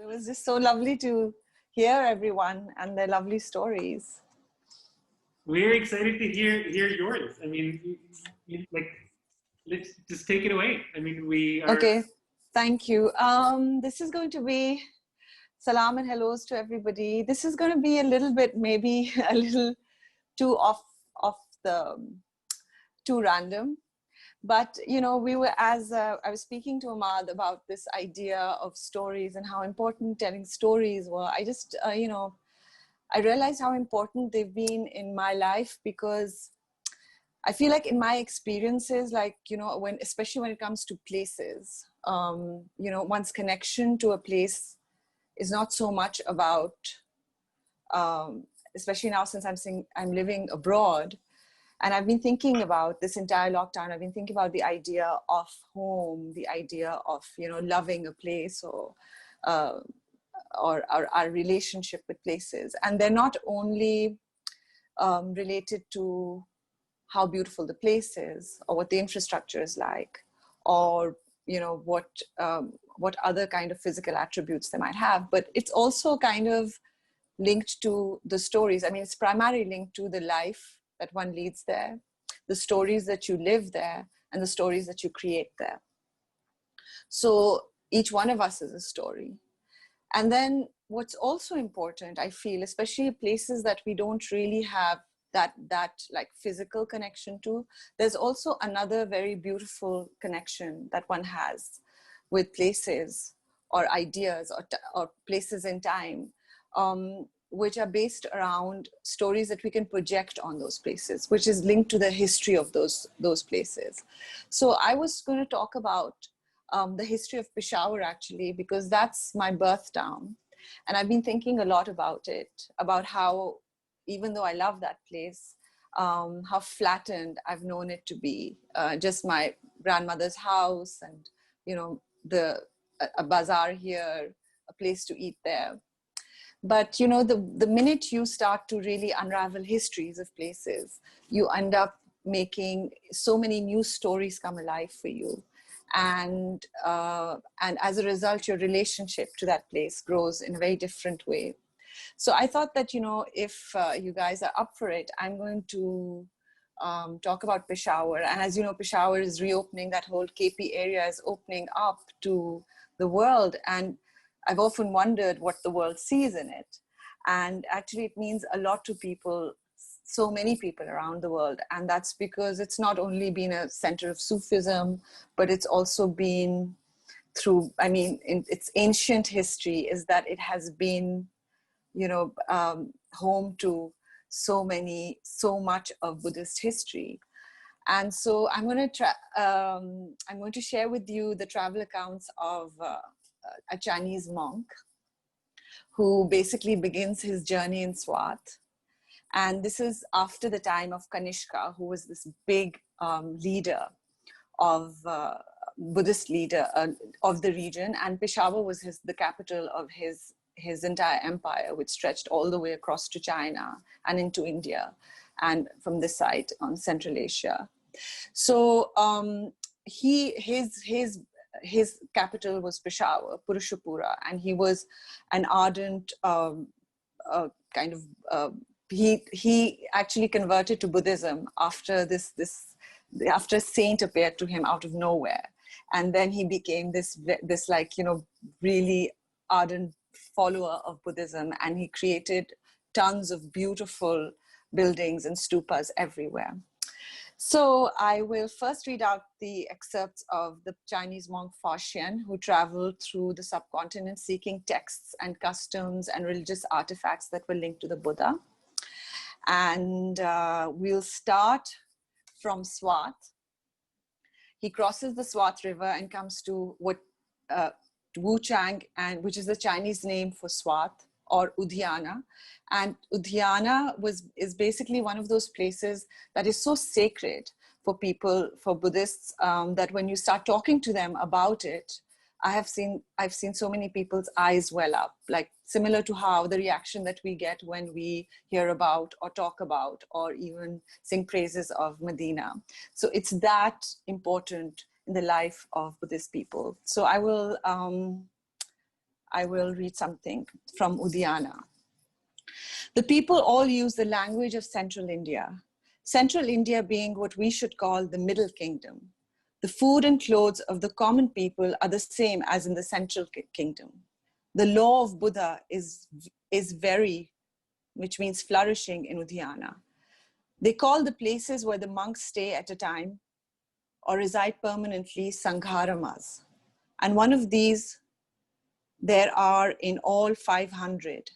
It was just so lovely to hear everyone and their lovely stories. We're excited to hear yours. I mean, like, let's just take it away. I mean, we are. Okay, thank you. This is going to be salam and hellos to everybody. This is going to be a little bit, maybe a little too off the too random. But we were I was speaking to Ahmad about this idea of stories and how important telling stories were. I just I realized how important they've been in my life, because I feel like in my experiences, like, especially when it comes to places, one's connection to a place is not so much about, especially now since I'm living abroad. And I've been thinking about this entire lockdown. I've been thinking about the idea of home, the idea of, loving a place, or our relationship with places. And they're not only related to how beautiful the place is, or what the infrastructure is like, or what other kind of physical attributes they might have, but it's also kind of linked to the stories. I mean, it's primarily linked to the life that one leads there, the stories that you live there, and the stories that you create there. So each one of us is a story. And then what's also important, I feel, especially places that we don't really have that like physical connection to, there's also another very beautiful connection that one has with places or ideas or places in time, which are based around stories that we can project on those places, which is linked to the history of those places. So I was going to talk about the history of Peshawar, actually, because that's my birth town. And I've been thinking a lot about it, about how, even though I love that place, how flattened I've known it to be. Just my grandmother's house, and a bazaar here, a place to eat there. But the minute you start to really unravel histories of places, you end up making so many new stories come alive for you. And as a result, your relationship to that place grows in a very different way. So I thought that, if you guys are up for it, I'm going to talk about Peshawar. And as you know, Peshawar is reopening. That whole KP area is opening up to the world. And I've often wondered what the world sees in it. And actually, it means a lot to people, so many people around the world. And that's because it's not only been a center of Sufism, but it's also been through, in its ancient history, is that it has been home to so much of Buddhist history. And so I'm going to share with you the travel accounts of a Chinese monk who basically begins his journey in Swat. And this is after the time of Kanishka, who was this big leader of Buddhist leader of the region. And Peshawar was the capital of his entire empire, which stretched all the way across to China and into India, and from this side on Central Asia. So his capital was Peshawar, Purushapura, and he was an ardent he actually converted to Buddhism after after a saint appeared to him out of nowhere, and then he became this really ardent follower of Buddhism, and he created tons of beautiful buildings and stupas everywhere. So I will first read out the excerpts of the Chinese monk Fa Xian, who traveled through the subcontinent seeking texts and customs and religious artifacts that were linked to the Buddha. And we'll start from Swat. He crosses the Swat River and comes to Wuchang, which is the Chinese name for Swat, or Udhyana. And Udhyana is basically one of those places that is so sacred for people, for Buddhists, that when you start talking to them about it, I've seen so many people's eyes well up, like similar to how the reaction that we get when we hear about or talk about or even sing praises of Medina. So it's that important in the life of Buddhist people. So I will I will read something from Udhyana. The people all use the language of Central India. Central India being what we should call the Middle Kingdom. The food and clothes of the common people are the same as in the Central Kingdom. The law of Buddha is very, which means flourishing in Udhyana. They call the places where the monks stay at a time or reside permanently Sangharamas. And one of these, there are in all 500,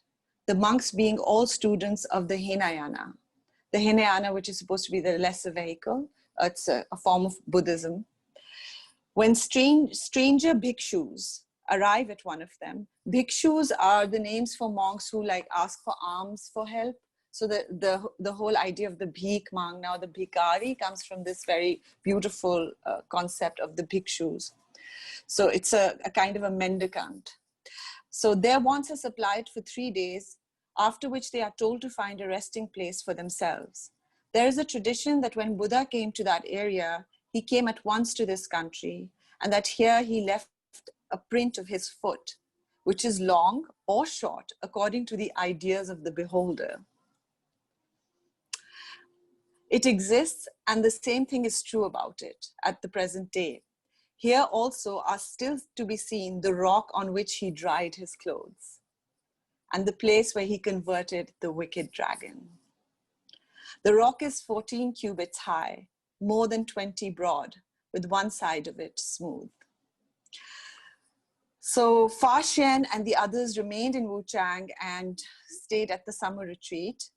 the monks being all students of the Hinayana. The Hinayana, which is supposed to be the lesser vehicle, it's a form of Buddhism. When stranger bhikshus arrive at one of them, bhikshus are the names for monks who like ask for alms for help. So the whole idea of the bhik mangna, or the bhikari, comes from this very beautiful concept of the bhikshus. So it's a kind of a mendicant. So their wants are supplied for 3 days, after which they are told to find a resting place for themselves. There is a tradition that when Buddha came to that area, he came at once to this country, and that here he left a print of his foot, which is long or short according to the ideas of the beholder. It exists, and the same thing is true about it at the present day. Here also are still to be seen the rock on which he dried his clothes, and the place where he converted the wicked dragon. The rock is 14 cubits high, more than 20 broad, with one side of it smooth. So Fa Xian and the others remained in Wuchang and stayed at the summer retreat.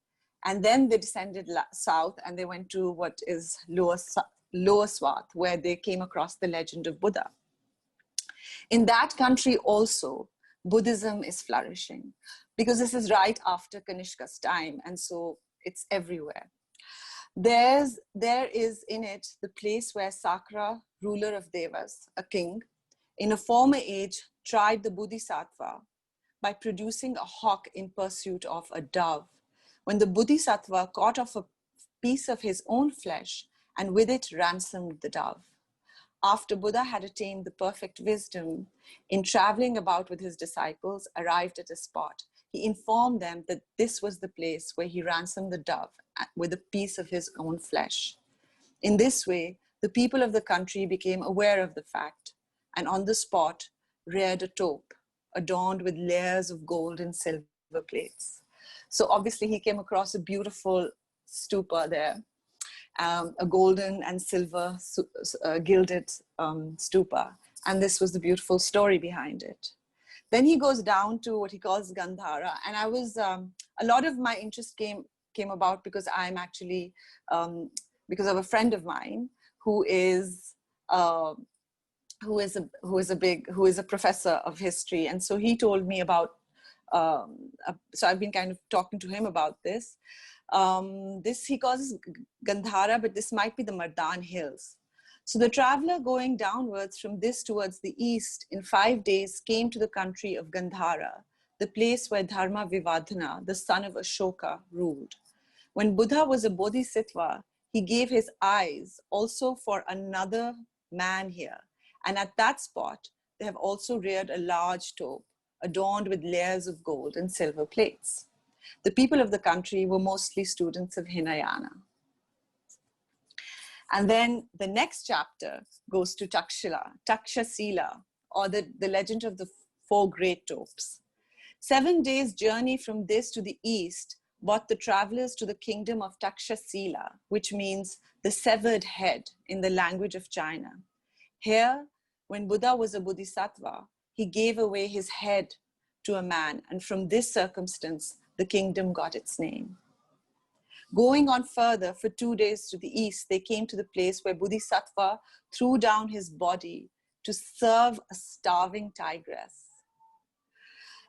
And then they descended south and they went to what is Lower Swat, where they came across the legend of Buddha. In that country also, Buddhism is flourishing because this is right after Kanishka's time, and so it's everywhere. There is in it the place where Sakra, ruler of Devas, a king, in a former age tried the Bodhisattva by producing a hawk in pursuit of a dove. When the Bodhisattva caught off a piece of his own flesh and with it ransomed the dove. After Buddha had attained the perfect wisdom, in traveling about with his disciples, arrived at a spot. He informed them that this was the place where he ransomed the dove with a piece of his own flesh. In this way, the people of the country became aware of the fact, and on the spot reared a tope adorned with layers of gold and silver plates. So obviously he came across a beautiful stupa there, a golden and silver gilded stupa. And this was the beautiful story behind it. Then he goes down to what he calls Gandhara. And I was, a lot of my interest came about because I'm actually, because of a friend of mine who is a professor of history. And so he told me about, so I've been kind of talking to him about this. This he calls Gandhara, but this might be the Mardan Hills. So the traveler going downwards from this towards the east in 5 days came to the country of Gandhara, the place where Dharma Vivadana, the son of Ashoka, ruled. When Buddha was a bodhisattva, he gave his eyes also for another man here. And at that spot, they have also reared a large tope adorned with layers of gold and silver plates. The people of the country were mostly students of Hinayana. And then the next chapter goes to Takshasila, or the legend of the 4 great topes. 7 days' journey from this to the east brought the travelers to the kingdom of Takshasila, which means the severed head in the language of China. Here, when Buddha was a bodhisattva, he gave away his head to a man, and from this circumstance, the kingdom got its name. Going on further for 2 days to the east, they came to the place where Bodhisattva threw down his body to serve a starving tigress.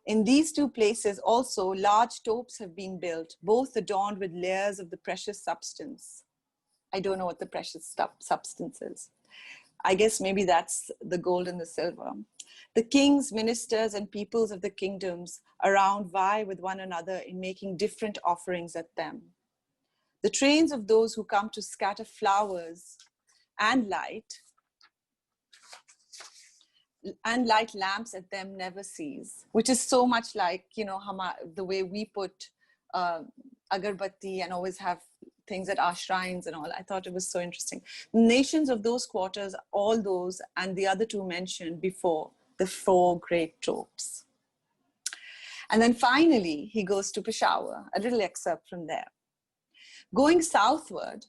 In these 2 places also, large topes have been built, both adorned with layers of the precious substance. I don't know what the precious substance is. I guess maybe that's the gold and the silver. The kings, ministers, and peoples of the kingdoms around vie with one another in making different offerings at them. The trains of those who come to scatter flowers and light and light lamps at them never cease, which is so much like, you know, the way we put agarbatti and always have things at our shrines and all. I thought it was so interesting. Nations of those quarters, all those, and the other two mentioned before, the four great tropes. And then finally, he goes to Peshawar, a little excerpt from there. Going southward,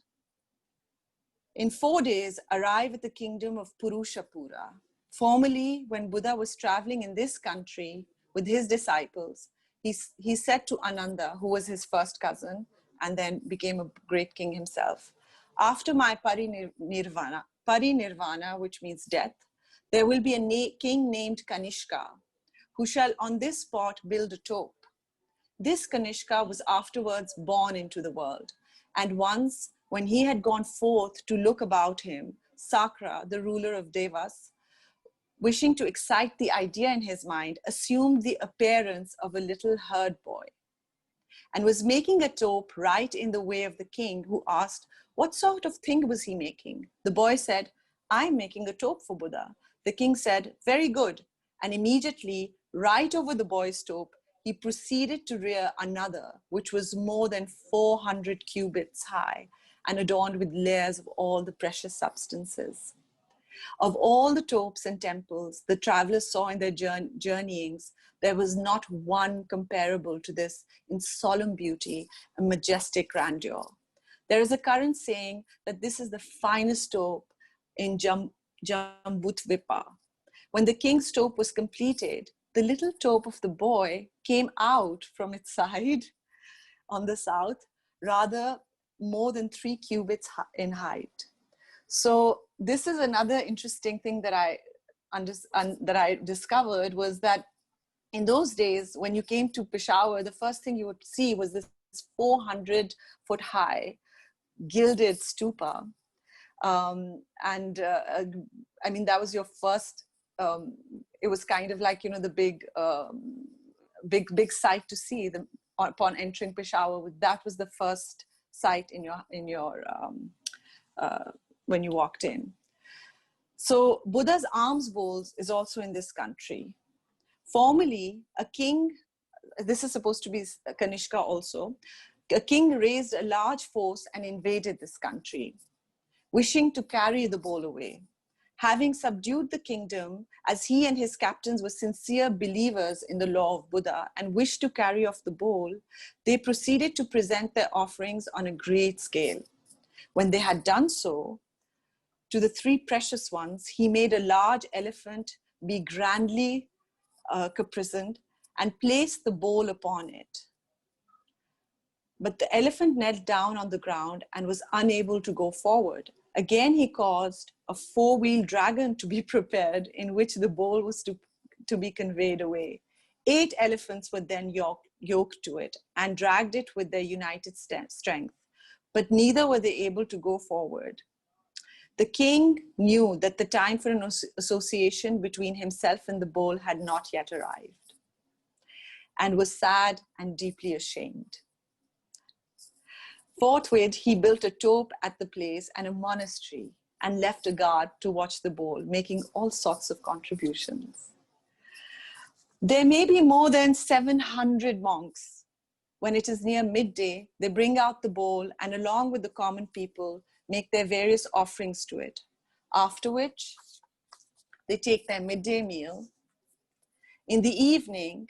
in 4 days, arrive at the kingdom of Purushapura. Formerly, when Buddha was traveling in this country with his disciples, he said to Ananda, who was his first cousin, and then became a great king himself, after my parinirvana, which means death, there will be a king named Kanishka, who shall on this spot build a tope. This Kanishka was afterwards born into the world. And once, when he had gone forth to look about him, Sakra, the ruler of Devas, wishing to excite the idea in his mind, assumed the appearance of a little herd boy and was making a tope right in the way of the king, who asked, what sort of thing was he making? The boy said, I'm making a tope for Buddha. The king said, very good. And immediately, right over the boy's tope, he proceeded to rear another, which was more than 400 cubits high and adorned with layers of all the precious substances. Of all the topes and temples the travelers saw in their journeyings, there was not one comparable to this in solemn beauty and majestic grandeur. There is a current saying that this is the finest tope in Jambudvipa. When the king's tope was completed, the little tope of the boy came out from its side on the south, rather more than 3 cubits in height. So this is another interesting thing that I discovered, was that in those days, when you came to Peshawar, the first thing you would see was this 400-foot high gilded stupa. I mean, that was your first, it was kind of like, you know, the big sight to see upon entering Peshawar. That was the first sight in your when you walked in. So Buddha's alms bowls is also in this country. Formerly, a king, this is supposed to be Kanishka also, a king raised a large force and invaded this country, wishing to carry the bowl away. Having subdued the kingdom, as he and his captains were sincere believers in the law of Buddha and wished to carry off the bowl, they proceeded to present their offerings on a great scale. When they had done so, to the 3 precious ones, he made a large elephant be grandly caparisoned and placed the bowl upon it. But the elephant knelt down on the ground and was unable to go forward. Again, he caused a 4-wheeled dragon to be prepared, in which the bowl was to be conveyed away. 8 elephants were then yoked to it and dragged it with their united strength, but neither were they able to go forward. The king knew that the time for an association between himself and the bowl had not yet arrived, and was sad and deeply ashamed. Forthwith, he built a tope at the place and a monastery, and left a guard to watch the bowl, making all sorts of contributions. There may be more than 700 monks. When it is near midday, they bring out the bowl and, along with the common people, make their various offerings to it, after which they take their midday meal. In the evening,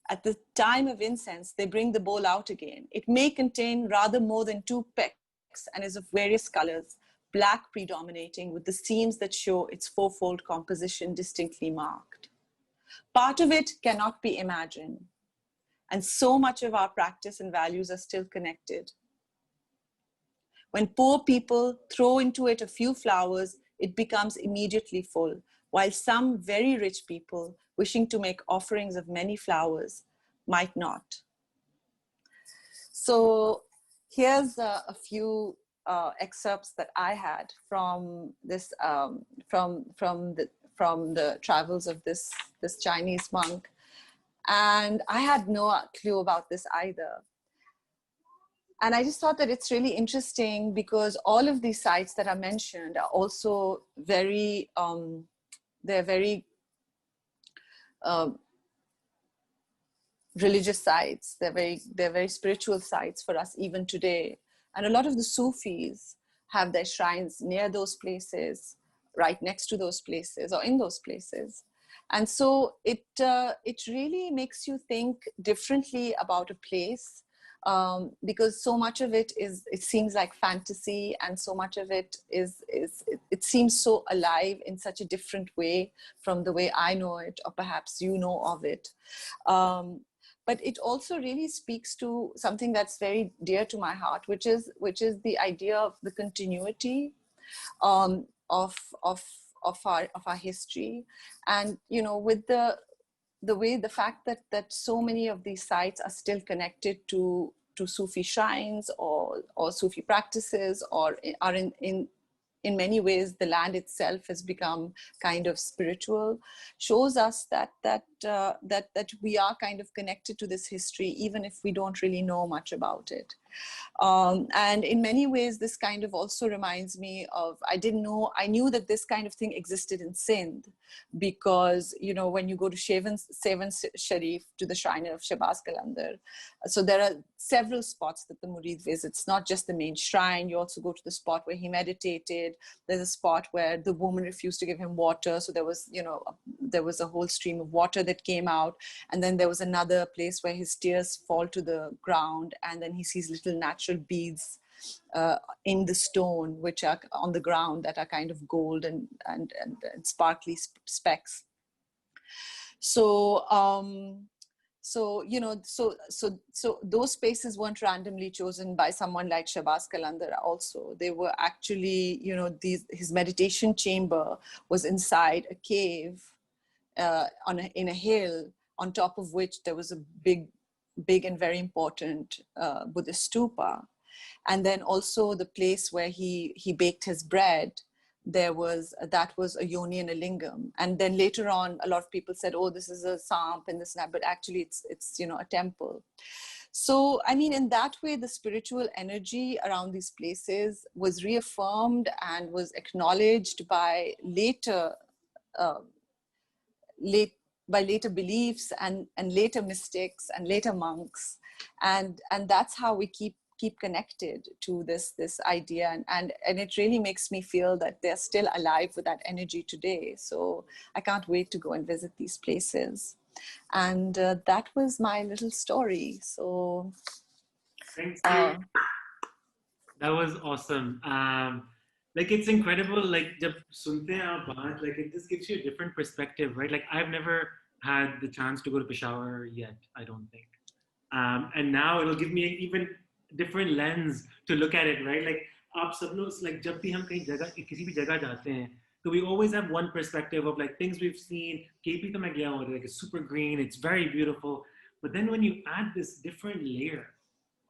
at the time of incense, they bring the bowl out again. It may contain rather more than 2 pecks and is of various colors, black predominating, with the seams that show its 4-fold composition distinctly marked. Part of it cannot be imagined, and so much of our practice and values are still connected. When poor people throw into it a few flowers, it becomes immediately full, while some very rich people, wishing to make offerings of many flowers, might not. So here's a few excerpts that I had from this, from the travels of this Chinese monk, and I had no clue about this either. And I just thought that it's really interesting because all of these sites that are mentioned are also very they're very religious sites. They're very spiritual sites for us even today. And a lot of the Sufis have their shrines near those places, right next to those places, or in those places. And so it really makes you think differently about a place, because so much of it seems like fantasy, and so much of it it seems so alive in such a different way from the way I know it, or perhaps you know of it. But it also really speaks to something that's very dear to my heart, which is the idea of the continuity of our history. And with the fact that so many of these sites are still connected to Sufi shrines or Sufi practices, or are in many ways the land itself has become kind of spiritual, shows us that we are kind of connected to this history, even if we don't really know much about it. And in many ways, this kind of also reminds me of, I knew that this kind of thing existed in Sindh, because, when you go to Sevan Sharif, to the shrine of Shahbaz Qalandar, so there are several spots that the Murid visits, not just the main shrine. You also go to the spot where he meditated. There's a spot where the woman refused to give him water. So there was a whole stream of water that came out. And then there was another place where his tears fall to the ground, and then he sees little natural beads in the stone, which are on the ground, that are kind of gold and sparkly specks. So those spaces weren't randomly chosen by someone like Shahbaz Qalandar. Also, they were actually, his meditation chamber was inside a cave in a hill, on top of which there was a big and very important Buddhist stupa. And then also the place where he baked his bread, that was a yoni and a lingam. And then later on, a lot of people said, oh, this is a samp and this and that, but actually it's a temple. So, I mean, in that way, the spiritual energy around these places was reaffirmed and was acknowledged by later beliefs and later mystics and later monks. And that's how we keep connected to this idea, and it really makes me feel that they're still alive with that energy today. So I can't wait to go and visit these places. And that was my little story. So thank you. That was awesome. Like, it's incredible. Like, jab sunte hain aap baat, like, it just gives you a different perspective, right? Like, I've never had the chance to go to Peshawar yet, I don't think. And now it'll give me an even different lens to look at it, right? Like, aap sab log, like, jab bhi hum kahin jagah, kisi bhi jagah jaate hain, so we always have one perspective of like things we've seen. KP to main gaya hu, like, it's super green, it's very beautiful. But then when you add this different layer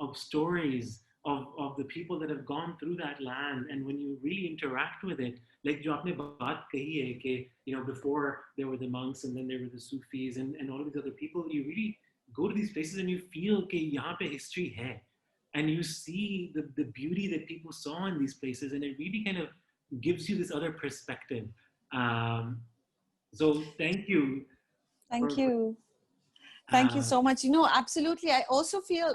of stories of the people that have gone through that land, and when you really interact with it, like jo aapne baat kahi hai ke, before there were the monks and then there were the Sufis and all of these other people, you really go to these places and you feel ke yahan pe history hai, and you see the beauty that people saw in these places, and it really kind of gives you this other perspective. So thank you. Thank you. Thank you so much. Absolutely. I also feel,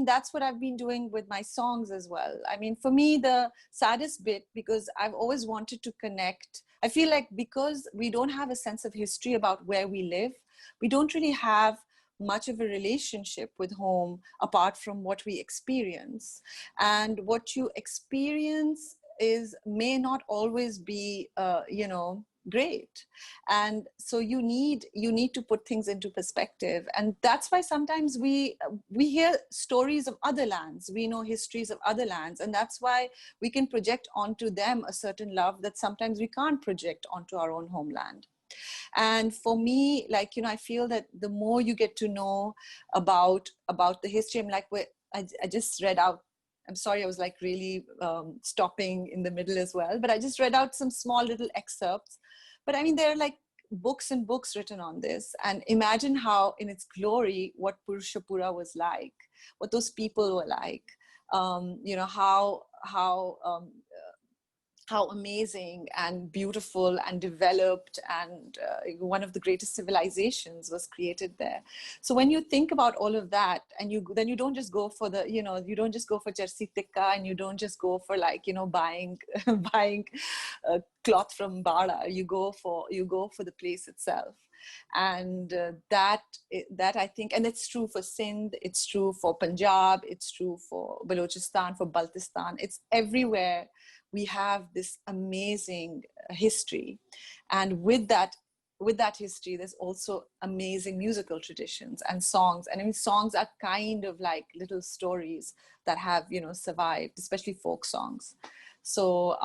that's what I've been doing with my songs as well. I mean, for me, the saddest bit, because I've always wanted to connect, I feel like because we don't have a sense of history about where we live, we don't really have much of a relationship with home apart from what we experience. And what you experience may not always be, great. And so you need to put things into perspective. And that's why sometimes we hear stories of other lands, we know histories of other lands, and that's why we can project onto them a certain love that sometimes we can't project onto our own homeland. And for me, like, I feel that the more you get to know about the history, I'm like, I just read out, I'm sorry, I was like really stopping in the middle as well, but I just read out some small little excerpts. But I mean, there are like books and books written on this. And imagine how in its glory, what Purushapura was like, what those people were like, how how amazing and beautiful and developed and one of the greatest civilizations was created there. So when you think about all of that, and then you don't just go for the, you don't just go for Charsi Tikka, and you don't just go for like, buying buying cloth from Bada. You go for the place itself. And that I think, and it's true for Sindh, it's true for Punjab, it's true for Balochistan, for Baltistan, it's everywhere. We have this amazing history, and with that history, there's also amazing musical traditions and songs. And I mean, songs are kind of like little stories that have, survived, especially folk songs. So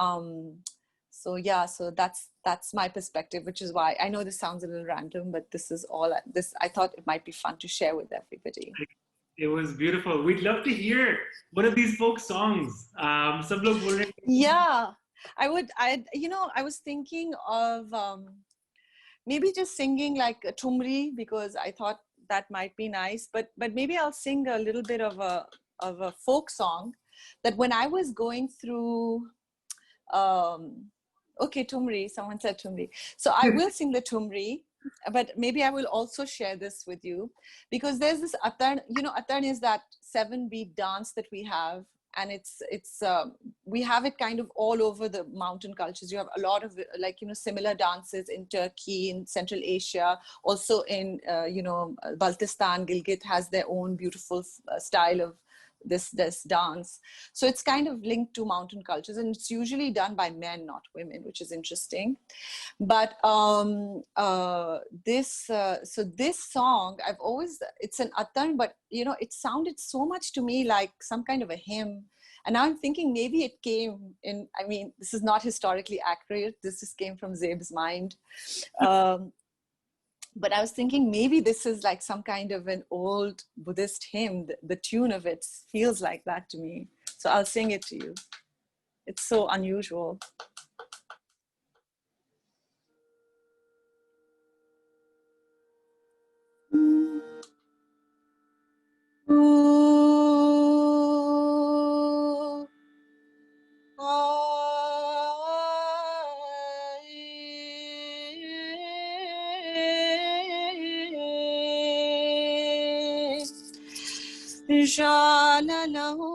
yeah, so that's my perspective, which is why I know this sounds a little random, but this is all I thought it might be fun to share with everybody. It was beautiful. We'd love to hear one of these folk songs. Sab log bol rahe hain. Yeah, I was thinking of maybe just singing like a Tumri, because I thought that might be nice. But maybe I'll sing a little bit of a folk song that when I was going through. Okay, Tumri. Someone said Tumri, so I will sing the Tumri. But maybe I will also share this with you, because there's this Attan. Attan is that 7-beat dance that we have, and it's we have it kind of all over the mountain cultures. You have a lot of like, similar dances in Turkey, in Central Asia, also in Baltistan. Gilgit has their own beautiful style of this dance. So it's kind of linked to mountain cultures, and it's usually done by men, not women, which is interesting. But this song, it's an Attan, but it sounded so much to me like some kind of a hymn. And now I'm thinking maybe it came in, I mean, this is not historically accurate, this just came from Zeb's mind. But I was thinking maybe this is like some kind of an old Buddhist hymn. The tune of it feels like that to me. So I'll sing it to you. It's so unusual. Jalalahu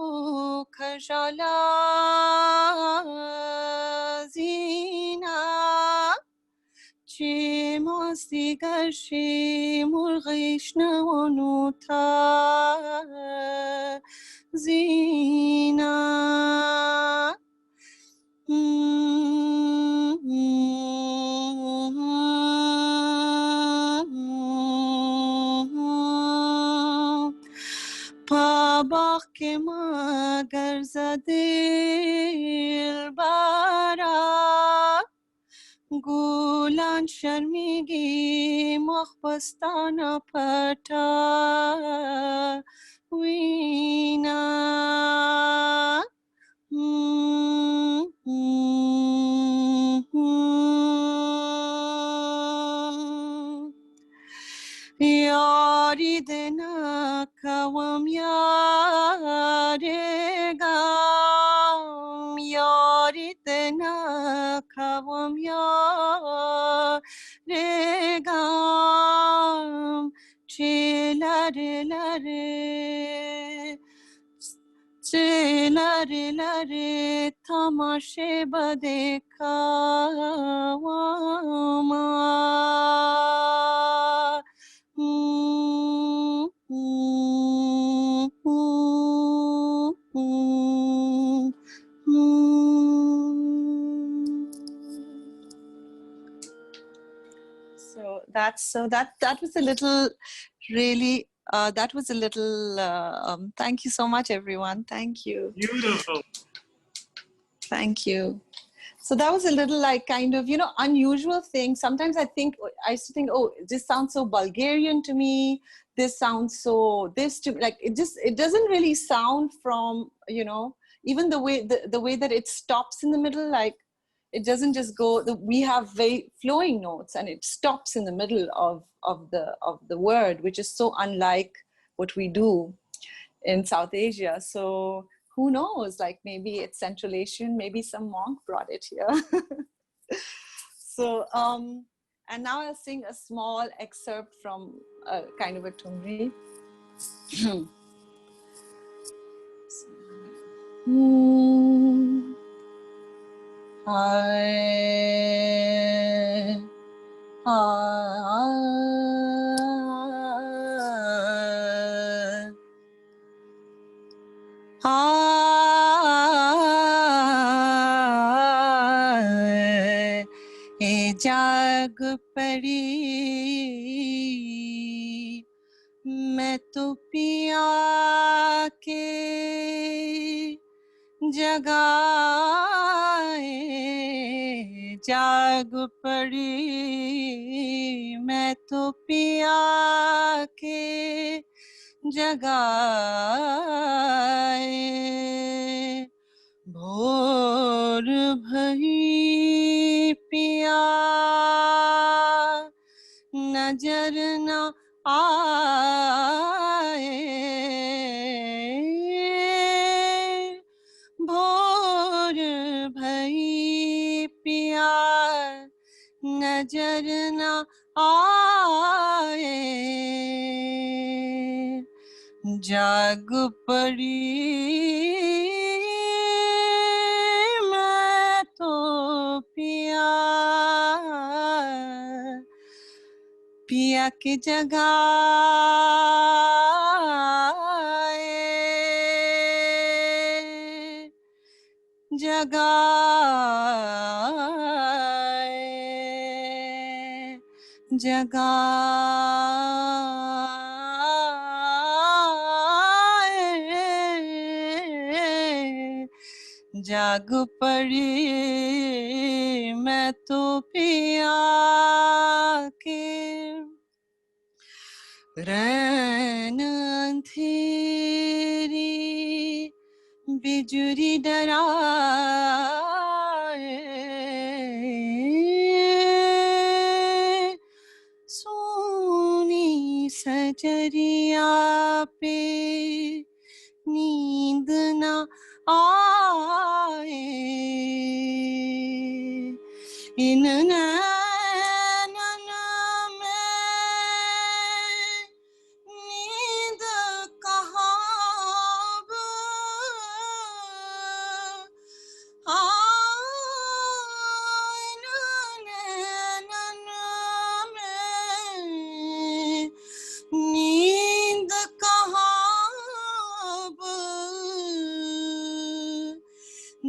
khajala zina chimasti gashi murghishna onuta zina Pabak ke magar zadil bara Gulan sharmigi makhbastana pata Weena Yari dena kawam yaregam Yari dena kawam yaregam Chilare lare Chilare lare tamashe badeka wama So that was a little really that was a little thank you so much, everyone. Thank you. Beautiful. Thank you. So that was a little like kind of, unusual thing. Sometimes I used to think, oh, this sounds so Bulgarian to me. This sounds so like, it doesn't really sound from, even the way that it stops in the middle, like it doesn't just go, we have very flowing notes and it stops in the middle of the word, which is so unlike what we do in South Asia. So who knows, like maybe it's Central Asian, maybe some monk brought it here. So, and now I'll sing a small excerpt from a kind of a Tumri. जाग पड़ी मैं तो पिया के जगाए, जाग पड़ी मैं तो पिया के जगाए, भोर भई पिया नजर न आए, भोर भई पिया नजर न आए, जाग पड़ी मैं तो पिया, पिया की जगह जगाए, जगाए, जाग पड़ी मैं तो पिया के, रैन अंधेरी बिजुरी डराए, सोनी सजरिया पे नींद न आए, इन नैनन में नींद कहाँ अब, इन नैनन में नींद कहाँ अब,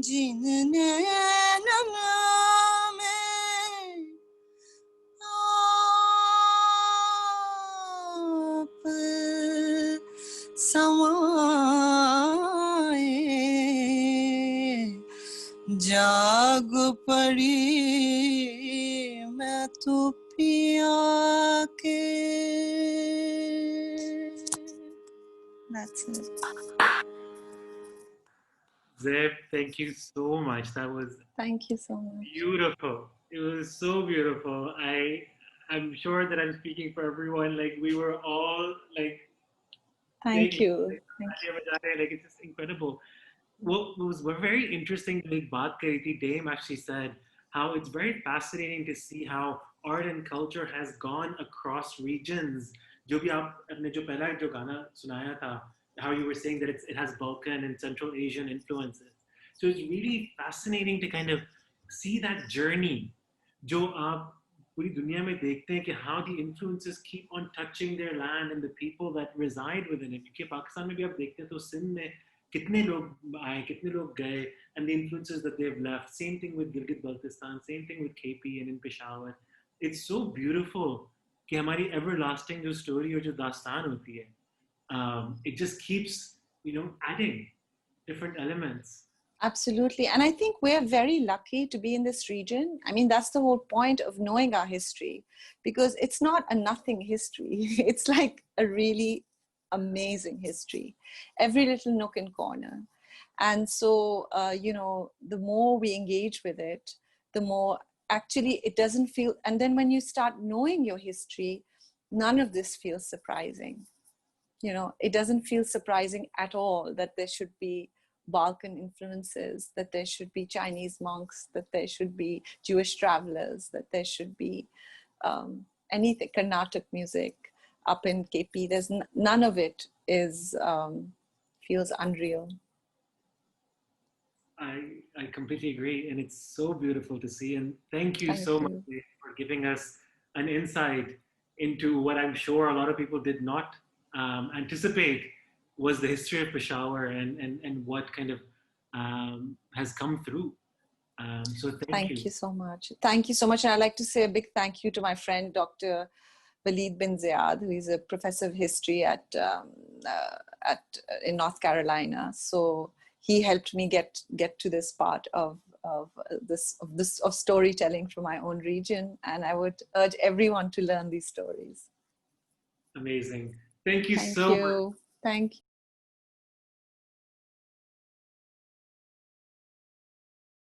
जिन नैनन में आप समाए, जाग पड़ी मैं तो पिया के. That's it. Zeb, thank you so much. That was Thank you so much. beautiful. It was so beautiful. I'm sure that I'm speaking for everyone. Like we were all like, Thank you. Thank you. Like it's just incredible. What was very interesting to make baat kari thi, Dame actually said how it's very fascinating to see how art and culture has gone across regions. जो भी आपने जो पहला जो गाना सुनाया था, how you were saying that it has Balkan and Central Asian influences. So it's really fascinating to kind of see that journey. जो आप पूरी दुनिया में देखते हैं कि how the influences keep on touching their land and the people that reside within it. क्योंकि पाकिस्तान में भी आप देखते हैं तो सिंध में कितने लोग आए, कितने लोग गए, and the influences that they've left. Same thing with Gilgit Baltistan, same thing with KP and in Peshawar. It's so beautiful कि हमारी everlasting जो story और जो दास्तान होती है, it just keeps, adding different elements. Absolutely. And I think we're very lucky to be in this region. I mean, that's the whole point of knowing our history, because it's not a nothing history. It's like a really amazing history. Every little nook and corner. And so, the more we engage with it, the more actually it doesn't feel, and then when you start knowing your history, none of this feels surprising. It doesn't feel surprising at all that there should be Balkan influences, that there should be Chinese monks, that there should be Jewish travelers, that there should be anything, Carnatic music up in KP. There's none of it is feels unreal. I completely agree, and it's so beautiful to see. And thank you so much for giving us an insight into what I'm sure a lot of people did not anticipate was the history of Peshawar and what kind of has come through. So thank you. Thank you so much. Thank you so much. And I'd like to say a big thank you to my friend, Dr. Walid bin Ziyad, who is a professor of history in North Carolina. So he helped me get to this part of storytelling from my own region, and I would urge everyone to learn these stories. Amazing. Thank you so much. Thank you.